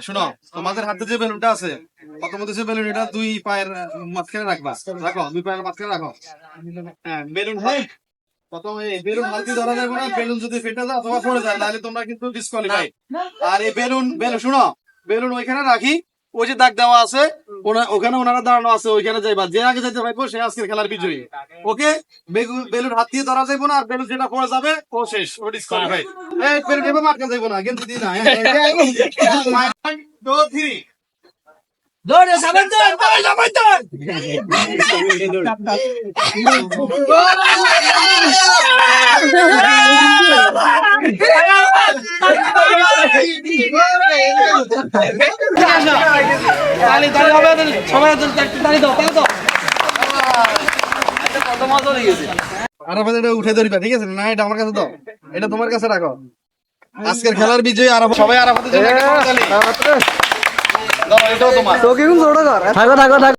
শোনো, তোমাদের হাতে যে বেলুনটা আছে, প্রথমত যে বেলুন, এটা দুই পায়ের মাঝখানে রাখবা। রাখো, দুই পায়ের মাঝখানে রাখো। হ্যাঁ, বেলুন হয় প্রথম এই বেলুন হালকা ধরা যাবে না। বেলুন যদি ফেটে যায় অথবা পড়ে যায়, তাহলে তোমরা কিন্তু ডিসকোয়ালিফাই। আর এই বেলুন বেলুন শুনো, বেলুন ওইখানে রাখি, ওই যে দাগ দেওয়া আছে, ওখানে ওনারা দাঁড়ানো আছে, ওইখানে যাইবা। যে আগে যেতে পারবো সে আজকের খেলার বিজয়ী। ওকে, বেলুন হাত দিয়ে ধরা যাইবো না, আর বেলুন যেটা পড়ে যাবে ও শেষ, ও ডিসকোয়ালিফাই। এই বেলুন এভাবে মার্কা যাইবো না, কিন্তু দিই না। 1 2 3 দৌড়ে সাবান দৌড়, দৌড় সাবান দৌড়। তালি তালি হবে, সবাই তালি দাও, তালি দাও। কত মজা লেগেছে। আরাফাত, এটা উঠে ধরিবা, ঠিক আছে? না, এটা আমার কাছে দাও, এটা তোমার কাছে রাখো। আজকের খেলার বিজয়ী আরাফাত। সবাই আরাফাতের জন্য একটা করতালি দাও, এটাও তোমার। থাকো থাকো থাকো।